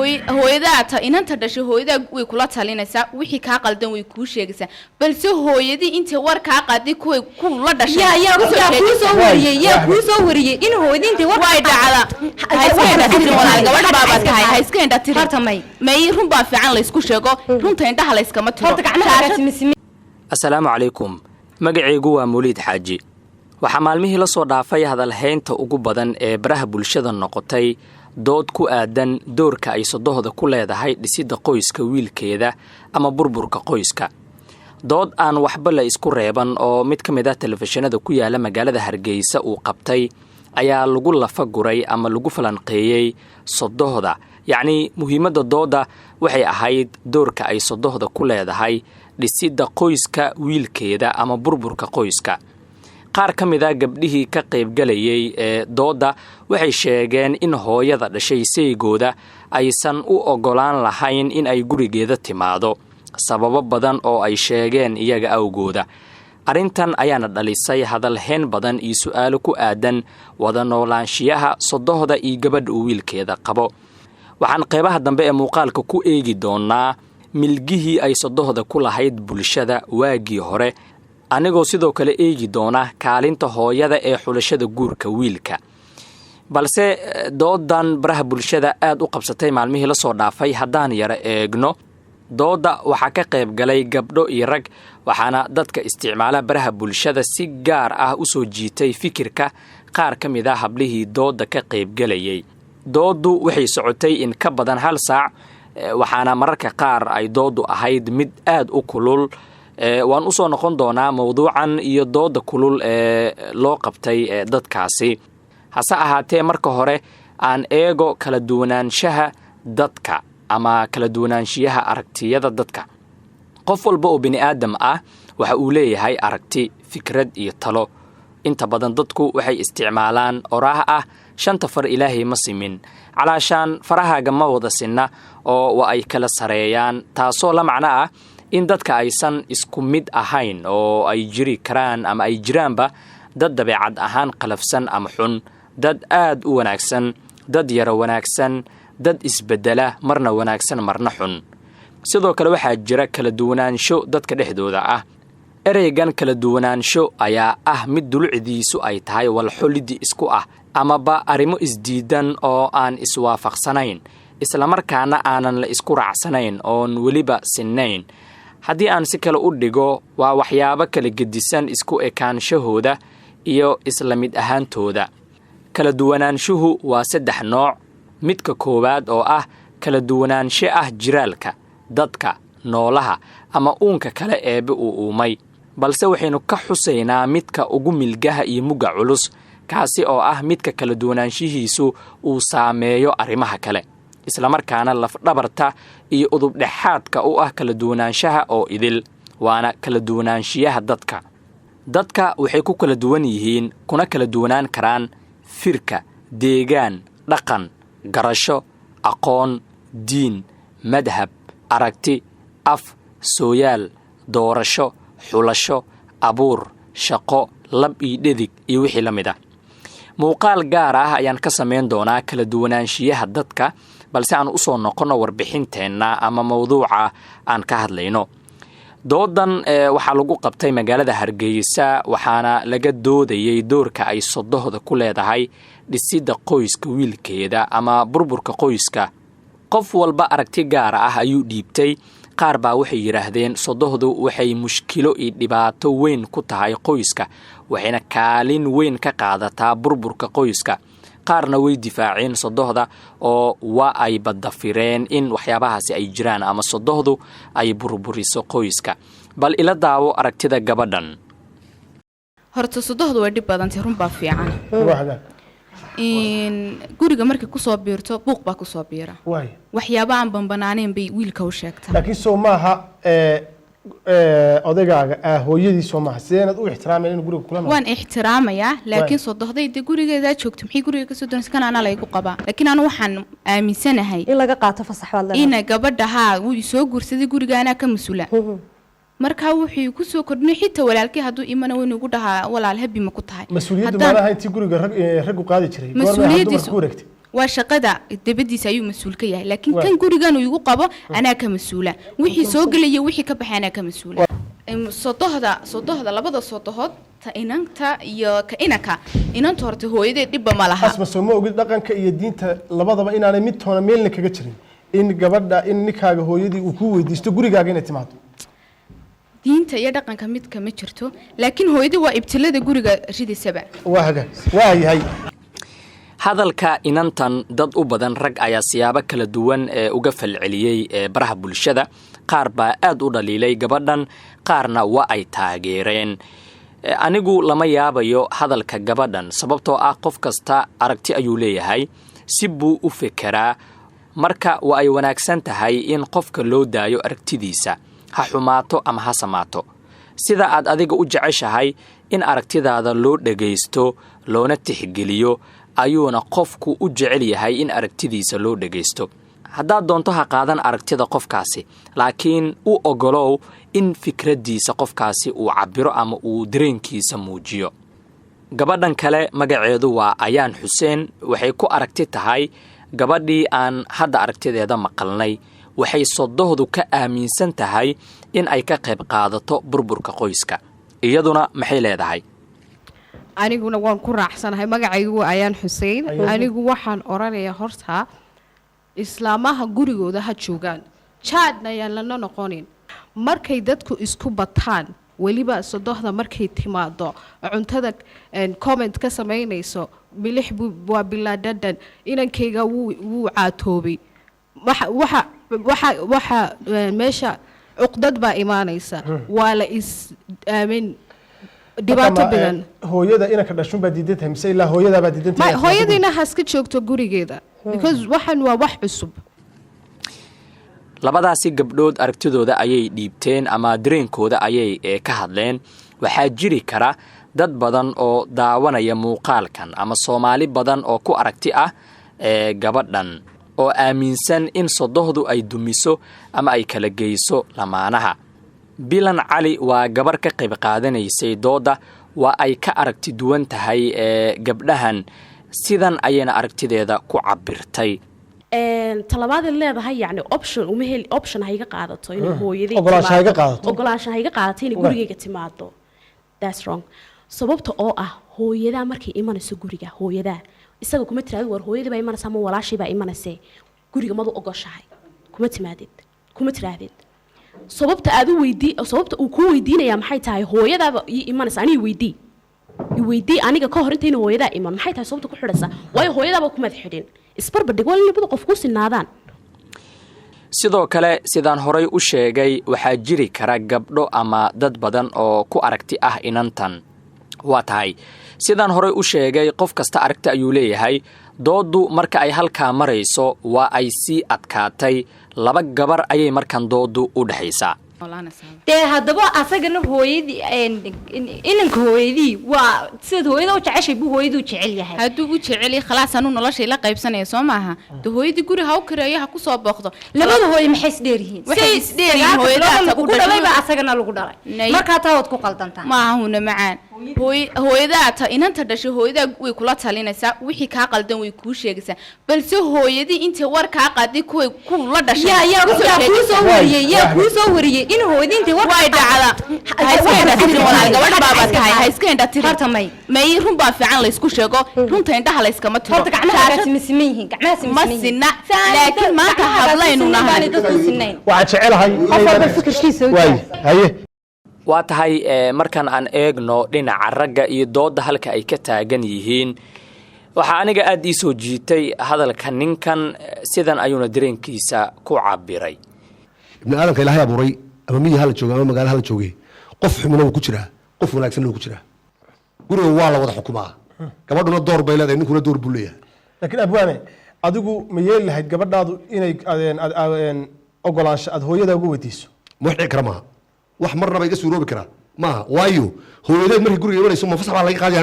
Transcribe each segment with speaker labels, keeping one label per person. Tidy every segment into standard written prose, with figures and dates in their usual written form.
Speaker 1: hooyada inanta dhashay hooyada way kula talinaysaa wixii ka qaldan way ku sheegaysaa balse hooyadii inta war ka qaadi ku la dhashay
Speaker 2: yaa ku soo wariyay in hooyadii inta war
Speaker 1: way dhacda gabadha baaba tahay ha iska indha tiri may run baa fiican la isku sheego runta indhaha la iskama tiro
Speaker 3: assalaamu calaykum magacaygu waa Muulid Xaaji waxaa maalmihii la soo dhaafay hadalhaynta ugu badan ee baraha bulshada noqotay dood ku aadan doorka ay sodohda ku leedahay dhisidda qoyska wiilkeeda ama burburka qoyska dood aan waxba la isku reeban oo mid ka mid ah telefishinada ku yaala magaalada Hargeysa uu qabtay ayaa lagu lafaguray ama lagu falanqeeyay sodohda yacni muhiimadda dooda waxay ahayd doorka ay sodohda ku leedahay dhisidda qoyska wiilkeeda ama burburka qoyska qaar ka mid ah gabdhihii ka qaybgalayay ee dooda waxay sheegeen in hooyada dhashay saygooda aysan u ogolaan lahayn in ay gurigeeda timaado sababo badan oo ay sheegeen iyaga awgooda arrintan ayaana dhalisay hadalhayn badan iyo su'aalo ku aadan wada noolaanshiyaha sodohda iyo gabadha uu wiilkeeda qabo waxaan qaybaha dambe ee muuqaalka ku eegi doonaa milgihii ay sodohda ku lahayd bulshada waagii hore anigoo sidoo kale eegi doona kaalinta hooyada ee xulashada guurka wiilka balse doodan baraha bulshada aad u qabsatay maalmihii la soo dhaafay haddaan yara eegno dooda waxaa ka qayb galay gabdho iyo rag waxaana dadka isticmaala baraha bulshada si gaar ah u soo jiitay fikirka qaar ka mid ah hablihii dooda ka qaybgalayay doodu waxay socotay in ka badan 1 saac waxaana mararka qaar ay doodu ahayd mid aad u kulul waan u soo noqon doonaa mawduucan iyo dooda kulul ee loo qabtay dadkaasi hase ahaatee marka hore aan eego kala duwanaanshaha dadka ama kala duwanaanshiyaha aragtiyada dadka qof walba oo bini aadam ah waxa uu leeyahay aragti fikrad iyo talo inta badan dadku waxay isticmaalaan oraah ah 5 far ilaahay ma simin calaashaan farahaaga ma wada sinna oo waa ay kala sareeyaan taasoo la macno ah in dadka aysan isku mid ahayn oo ay jiri karaan ama ay jiraanba dad dabeecad ahaan qalafsan ama xun dad aad u wanaagsan dad yara wanaagsan dad isbedela marna wanaagsan marna xun sidoo kale waxaa jira kala duwanaansho dadka dhexdooda ah ereygan kala duwanaansho ayaa ah mid dulucdiisu ay tahay walxolidi isku ah amaba arrimo isdiidan oo aan iswaafaqsanayn isla markaana aanan la isku raacsanayn oon weliba sinnayn haddii aan si kale u dhigo waa waxyaabo kala gedisan isku ekaanshahooda iyo isla mid ahaantooda kala duwanaanshuhu waa 3 nooc midka koowaad oo ah kala duwanaansho ah jiraalka dadka noolaha ama uunka kale eebe uu uumay balse waxaynu ka xusaynaa midka ugu milgaha iyo muga culus kaasi oo ah midka kala duwanaanshihiisu uu saameeyo arrimaha kale isla markaana lafdhabarta iyo udub dhexaadka u ah kala duwanaanshaha oo idil waana kala duwanaanshiyaha dadka waxay ku kala duwan yihiin kuna kala duwanaan karaan firka deegaan dhaqan garasho aqoon diin madhab aragti af sooyaal doorasho xulasho abuur shaqo lab iyo dhedig iyo wixii la mid ah muuqaal gaar ah ayaan ka samayn doonaa kala duwanaanshiyaha dadka balse aan u soo noqono warbixinteenna ama mawduuca aan ka hadlayno doodan waxaa lagu qabtay magaalada Hargeysa waxaana laga doodayay doorka ay sodohda ku leedahay dhisidda qoyska wiilkeeda ama burburka qoyska qof walba aragti gaar ah ayuu dhiibtay qaar baa waxay yiraahdeen sodohdu waxay mushkilo iyo dhibaato weyn ku tahay qoyska waxayna kaalin weyn ka qaadataa burburka qoyska qaarna way difaaceen sodohda oo waa ay badafireen in waxyaabahaasi ay jiraan ama sodohdu ay burburiso qoyska bal ila daawo aragtida gabadhan
Speaker 1: horta sodohdu way dhib badan tahay run baa fiican in guriga markay ku soo biirto buuq baa ku soo biira waxyaabo aan banbanaaneen bay wiilka u sheegtaa
Speaker 4: laakiin soo maaha odagaaga hooyadii soo maaha sideenad u ixtiraamayeen in guriga kula
Speaker 1: waan ixtiraamayaa laakiin sodohday gurigeeda joogto maxay guriga ka soo doonaysaa kana ana la igu qabaa laakiin anu waxaan aaminsanahay
Speaker 2: in laga qaato fasax wad
Speaker 1: in gabadha uu soo guursaday guriga ana ka masuula marka wuxuu ku soo kordhinay xitaa walaalkii haduu imana weyn ugu dhahaa walaal habi ma ku tahay
Speaker 4: mas'uuliyaddu ma lahayn tii guriga rag u qaadi jiray
Speaker 1: waa shaqada dabadiisa ayuu mas'uul ka yahay laakiin kan gurigan uu igu qabo anaa ka mas'uula wixii soo galay wixii ka baxay anaa ka mas'uula sodohda labada sodohod ta inanta iyo ka inaka inanta horta hooyadeed dhibba ma laha
Speaker 4: asma soo ma ogid dhaqanka iyo diinta labadaba inaanay mid toona meelna kaga jirin in gabadha in ninkaaga hooyadii uu ku weydiisto gurigaaga inay timaado
Speaker 1: diinta iyo dhaqanka mid kama jirto laakiin hooyadii waa ibtilada guriga ridisaba
Speaker 4: waa yahay
Speaker 3: hadalka inantan dad u badan rag ayaa siyaabo kala duwan uga falceliyey baraha bulshada qaar baa aad u dhaliilay gabadhan qaarna waa ay taageereen anigu lama yaabayo hadalka gabadhan sababtoo ah qof kasta aragti ayuu leeyahay si buu u fekeraa marka waa ay wanaagsan tahay in qofka loo daayo aragtidiisa ha xumaato ama ha samaato sida aad adiga u jeceshahay in aragtidaada loo dhagaysto loona tixgeliyo ayuuna qofku u jecel yahay in aragtidiisa loo dhagaysto haddaad doonto ha qaadan aragtida qofkaasi laakiin u ogolow in fikraddiisa qofkaasi uu cabbiro ama uu dareenkiisa muujiyo gabadhan kale magaceedu waa ayaan xuseen waxay ku aragti tahay gabadhii aan hadda aragtideeda maqalnay waxay sodohdu ka aaminsan tahay in ay ka qayb qaadato burburka qoyska iyaduna maxay leedahay
Speaker 2: aniguna waan ku raacsanahay magacaygu ayaan xuseen anigu waxaan oranayaa horta islaamaha gurigooda ha joogaan jaadna ayaan lana noqonin markay dadku isku bataan weliba sodohda markay timaado cuntada comment ka samaynayso milix waa bilaadhadan inankayga wuu caatoobay waxa meesha cuqdad baa imaanaysa waa la is aamin dhibaato badan
Speaker 4: hooyada inanka dhashun baa diidan tahay mise ilaa hooyadaa baa diidan tahay
Speaker 2: hooyadiina haska joogto gurigeeda because waxan waa wax cusub
Speaker 3: labadaasi gabdhood aragtidooda ayay dhiibteen ama dareenkooda ayay ka hadleen waxaa jiri kara dad badan oo daawanaya muuqaalkan ama Soomaali badan oo ku aragti ah gabadhan oo aaminsan in sodohdu ay dumiso ama ay kala geyso lamaanaha bilan cali waa gabar ka qayb qaadanaysay dooda waa ay ka aragti duwan tahay gabdhahan sidan ayayna aragtideeda ku cabirtay
Speaker 5: talabaad leedahay yani option hayga qaadato in hooyadii ogolaansho hayga qaadato in gurigeyga timaado that's wrong sababta oo ah hooyada markay imanayso guriga hooyada isaga kuma tiraado war hooyadii baa imanaysa ama walaashii baa imanaysa guriga madu ogoshahay kuma tiraadid sababta aad u weydii sababta uu ku weydiinaya maxay tahay hooyadaaba imanaysa aniga weydii aniga ka hor inta hooyada iman maxay tahay sababta ku xidhaysa waayo hooyadaaba kuma xidhin isbarbadhig wal labada qof ku sinaadaan
Speaker 3: sidoo kale sidaan horay u sheegay waxaa jiri kara gabdho ama dad badan oo ku aragti ah inantan waa tahay sidaan horay u sheegay qof kasta aragti ayuu leeyahay doodu marka ay halkaa marayso waa ay sii adkaatay laba gabar ayay markan doodu u dhaxaysaa
Speaker 2: dee haddaba asagana hooyadii inanka hooyadii waa sida hooyada u jeceshay buu hooyadu jecel yahay
Speaker 1: hadduu u jecel khalaas anu noloshay la qaybsanaya soo maaha de hooyadii guri ha u kareeyo ha ku soo booqdo
Speaker 2: labada hooyo maxay isdheeryihiin
Speaker 1: waxay isdheeryihiin hooyada
Speaker 2: ku dhalay baa asagana lagu dhalay markaa taa wad ku qaldantaa
Speaker 1: maaha huna macaan hooyadaa ta inanta dhashay hooyadaa way kula talinaysaa wixii kaa qaldan way kuu sheegaysaa balse hooyadii intay war kaa qaaday ku la dhashay
Speaker 2: yaa kuu soo wariyey in hooyadii intay war
Speaker 1: way dhacda ha iska indhatiri
Speaker 2: horta
Speaker 1: may run baa fiican la isku sheego runta indhaha la iskama tiro
Speaker 2: horta gacmaha siman yihiin
Speaker 1: ma sinna laakiin maanta hadlaynu nahay
Speaker 4: waxaan jecelahay haye
Speaker 3: waa tahay markan aan eegno dhinaca ragga iyo dooda halka ay ka taagan yihiin waxaa aniga aad ii soo jiitay hadalka ninkan sidan ayuuna dareenkiisa ku cabiray
Speaker 6: ibn aadamka ilaahay abuuray ama miyi hala jooga ama magaalo hala joogay qof xumina ku jiraa qof wanaagsan ku jiraa guriga waa la wada xukumaa gabadhuna door bay leedahay ninkuna door buu leeyahay
Speaker 4: laakiin abwaane adigu ma yeeli lahayd gabadhaadu inay ogolaansho aad hooyada uga weydiiso
Speaker 6: ma wax kara maaha wax marnaba iga suuroobi karaa maaha waayo hooyadeed markay guriga imanayso ma fasax baa laga qaadi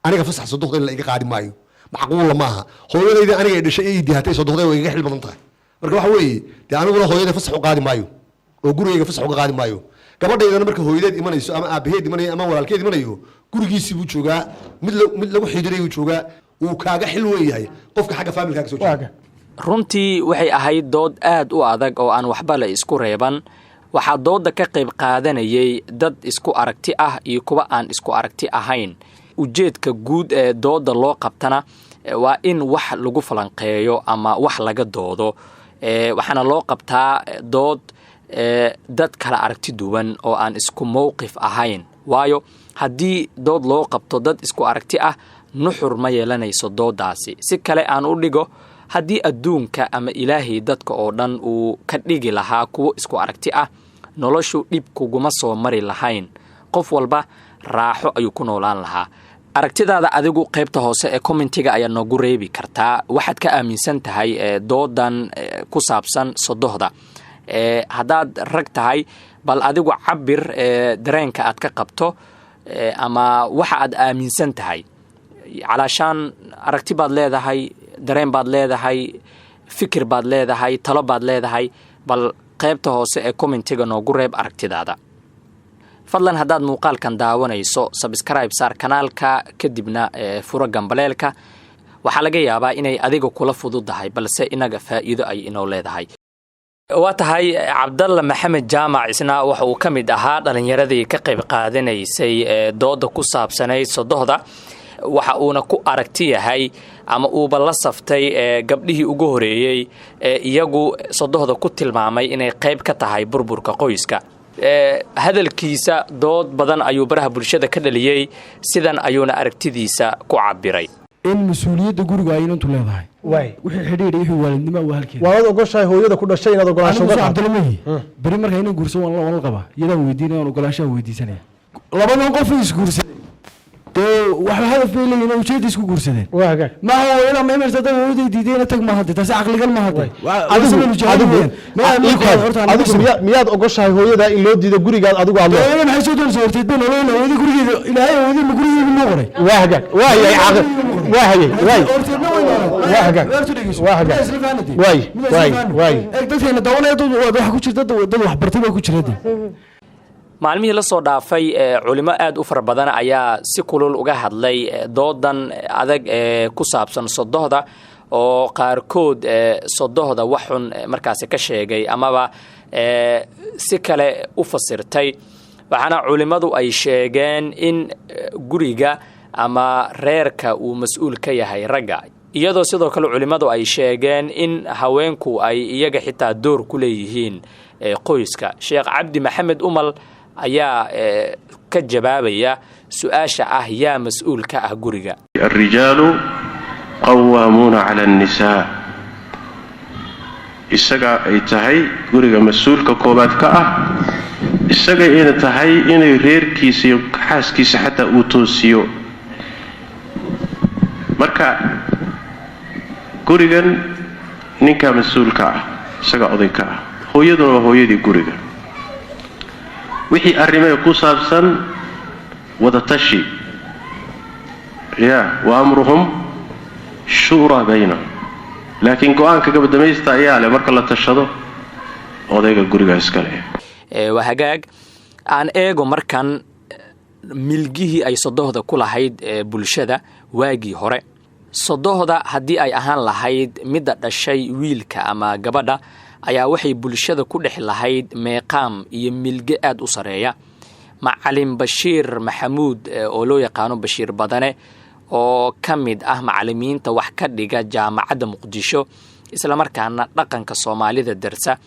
Speaker 6: aniga fasax sodoqda in la iga qaadi maayo macquula maaha hooyadayda aniga ay dhashay ay dihatay sodoqday way iga xil badan tahay marka waxa weeye dee aniguna hooyada fasax u qaadi maayo oo gurigayga fasax uga qaadi maayo gabadhaydana marka hooyadeed imanayso ama aabaheed imanayo ama walaalkeed imanayo gurigiisii buu joogaa mid lagu xidiray buu joogaa uu kaaga xil weyn yahay qofka xagga familkaaga soo jeeda
Speaker 3: runtii waxay ahayd dood aad u adag oo aan waxba la isku reeban waxaa dooda ka qayb qaadanayay dad isku aragti ah iyo kuwa aan isku aragti ahayn ujeedka guud ee dooda loo qabtana waa in wax lagu falanqeeyo ama wax laga doodo waxaana loo qabtaa dood dad kala aragti duwan oo aan isku mowqif ahayn waayo haddii dood loo qabto dad isku aragti ah nuxur ma yeelanayso doodaasi si kale aan u dhigo haddii adduunka ama ilaahay dadka oo dhan uu ka dhigi lahaa kuwo isku aragti ah noloshu dhib kuguma soo mari lahayn qof walba raaxo ayuu ku noolaan lahaa aragtidaada adigu qaybta hoose ee commentiga ayaa noogu reebi kartaa waxaad ka aaminsan tahay doodan ku saabsan sodohda haddaad rag tahay bal adigu cabir dareenka aad ka qabto ama waxa aad aaminsan tahay calaashaan aragti baad leedahay dareen baad leedahay fikir baad leedahay talo baad leedahay bal qaybta hoose ee commentiga noogu reeb aragtidaada fadlan haddaad muuqaalkan daawanayso subscribe saar kanaalka kadibna furo gambaleelka waxaa laga yaabaa inay adiga kula fududahay balse inaga faa'iido ay inoo leedahay waa tahay cabdalla maxamed jaamac isna waxa uu ka mid ahaa dhalinyaradii ka qayb qaadanaysay dooda ku saabsanayd sodohda waxa uuna ku aragti yahay ama uuba la saftay gabdhihii ugu horeeyey iyagu sodohda ku tilmaamay inay qayb ka tahay burburka qoyska hadalkiisa dood badan ayuu baraha bulshada ka dhaliyey sidan ayuuna aragtidiisa ku cabiray
Speaker 7: in mas-uuliyadda guriga ay inantu leedahay wixii xidhiidha wixii waalidnimo waa halkeeda
Speaker 4: waad ogoshahay hooyada ku dhashay inaad ogolaansho uga qaadato
Speaker 7: bari marka inaan guursan waan la qabaa iyadaan weydiinaya aan ogolaanshaha weydiisanaya labadan qof ay isguursadeen dee waxba hadaf bay leeyihin ujeedda isku guursadeen maaha hooyada meemersa dad hooyaday diidayna tag ma hadde taasi caqligal ma hadde
Speaker 4: miyaad ogoshahay hooyada in loo diido gurigaad adigu aad
Speaker 7: hooyada maxay soo doonaysa horteed bay nolol hooyada gurigeeda ilaahay hooyada ma gurigeeda noo qoray
Speaker 4: waa hagaag waa hayay caqli waa hayay waay waa hagaag waa hagaag waay
Speaker 7: dadkeena dawanaya dad wax ku jirta dad wax bartay baa ku jira
Speaker 3: maalmihii la soo dhaafay culimo aad u fara badan ayaa si kulul uga hadlay doodan adag ee ku saabsan sodohda oo qaarkood sodohda wax xun markaasi ka sheegay amaba si kale u fasirtay waxaana culimmadu ay sheegeen in guriga ama reerka uu mas-uul ka yahay ragga iyadoo sidoo kale culimmadu ay sheegeen in haweenku ay iyaga xitaa door ku leeyihiin qoyska sheekh cabdi maxamed umal ayaa ka jawaabaya su-aasha ah yaa mas-uul ka ah guriga
Speaker 8: الرجال قوامون على النساء isaga ay tahay guriga mas-uulka koobaad ka ah isaga ina tahay inay reerkiisa iyo xaaskiisa xataa uu toosiyo marka gurigan ninka mas-uulka ah isaga oday ka ah hooyaduna waa hooyadii guriga wixii arrimay ku saabsan wada tashi wa amruhum shura baynahum laakiin go-aanka gabadhamaysta ayaa leh marka la tashado odayga guriga iska leh
Speaker 3: waa hagaag aan eego markan milgihii ay sodohda ku lahayd bulshada waagii hore sodohda haddii ay ahaan lahayd midda dhashay wiilka ama gabadha ayaa waxay bulshada ku dhex lahayd meeqaam iyo milge aad u sareeya macalin bashiir maxamuud oo loo yaqaano bashiir badane oo ka mid ah macalimiinta wax ka dhiga jaamacadda muqdisho islamarkaana dhaqanka soomaalida darsa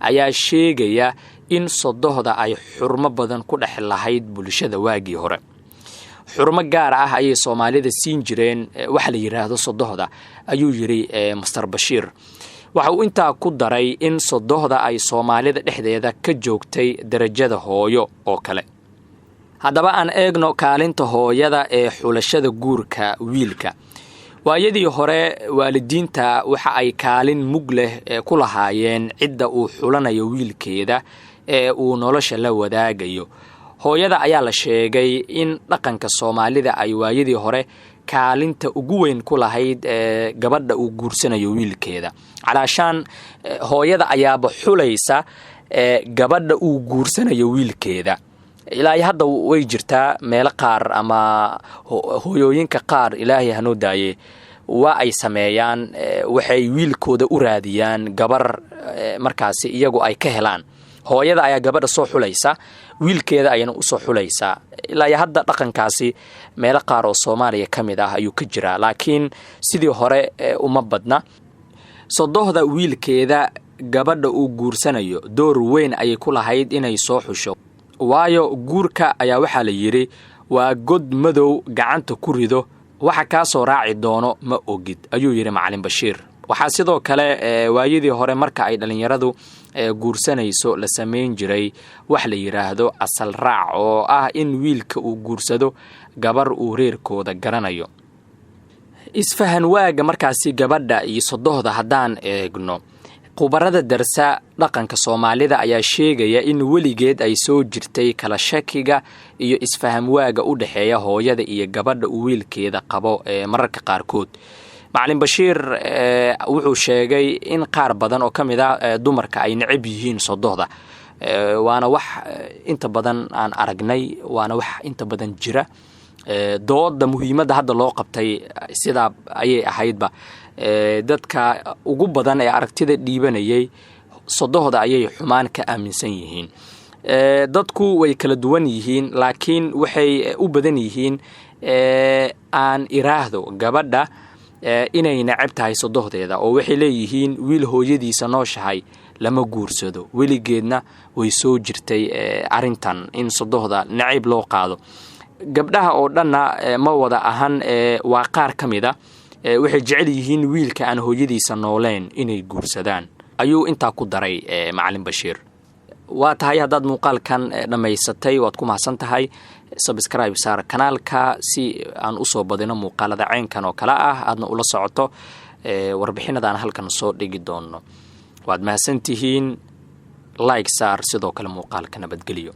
Speaker 3: ayaa sheegaya in sodohda ay xurmo badan ku dhex lahayd bulshada waagii hore xurmo gaar ah ayay soomaalida siin jireen waxa la yidhaahdo sodohda ayuu yidhi master bashiir waxa uu intaa ku daray in sodohda ay soomaalida dhexdeeda ka joogtay darajada hooyo oo kale haddaba aan eegno kaalinta hooyada ee xulashada guurka wiilka waayadii hore waalidiinta waxa ay kaalin mug leh ku lahaayeen cidda uu xulanayo wiilkeeda ee uu nolosha la wadaagayo hooyada ayaa la sheegay in dhaqanka soomaalida ay waayadii hore kaalinta ugu weyn ku lahayd gabadha uu guursanayo wiilkeeda calaashaan hooyada ayaaba xulaysa gabadha uu guursanayo wiilkeeda ilaa hadda way jirtaa meelo qaar ama hooyooyinka qaar ilaahay hanoo daaye waa ay sameeyaan waxay wiilkooda u raadiyaan gabar markaasi iyagu ay ka helaan hooyada ayaa gabadha soo xulaysa wiilkeeda ayana u soo xulaysa ilaa iyo hadda dhaqankaasi meelo qaar oo Soomaaliya ka mid ah ayuu ka jiraa laakiin sidii hore uma badna sodohda wiilkeeda gabadha uu guursanayo door weyn ayay ku lahayd inay soo xusho waayo guurka ayaa waxaa la yiri waa god madow gacanta ku rido waxa ka soo raaci doono ma ogid ayuu yiri Macalin Bashiir waxaa sidoo kale waayadii hore marka ay dhalinyaradu guursanayso la sameyn jiray wax la yiraahdo asal raac oo ah in wiilka uu guursado gabar uu reerkooda garanayo isfahan waaga markaasi gabadha iyo sodohda hadaan eegno qubarada darsa dhaqanka Soomaalida ayaa sheegaya in weligeed ay soo jirtay kala shakiga iyo isfaham waaga u dhaxeeya hooyada iyo gabadha uu wiilkeeda qabo mararka qaarkood Macalin Bashiir wuxuu sheegay in qaar badan oo kamid ah dumarka ay neceb yihiin sodohda waana wax inta badan aan aragnay waana wax inta badan jira dooda muhiimada hadda loo qabtay sida ayay ahaydba dadka ugu badan ee aragtida dhiibanayay sodohda ayay xumaan ka aaminsan yihiin dadku way kala duwan yihiin laakiin waxay u badan yihiin aan iraahdo gabadha inay neceb tahay sodohdeeda oo waxay leeyihiin wiil hooyadiisa nooshahay lama guursado weligeedna way soo jirtay arintan in sodohda neceb loo qaado gabdhaha oo dhanna ma wada ahan waa qaar kamida waxay jecel yihiin wiilka aan hooyadiisa nooleen inay guursadaan ayuu intaa ku daray Macalin Bashiir waa tahay hadaad muuqaalkan dhameysatay waad ku mahadsan tahay subscribe saar kanaalka si aan u soo badino muuqaalada ceenkan oo kala ah aadna ula socoto warbixinadaan halkan soo dhigi doono waad mahadsantihiin like saar sidoo kale muuqaalka nabadgeliyo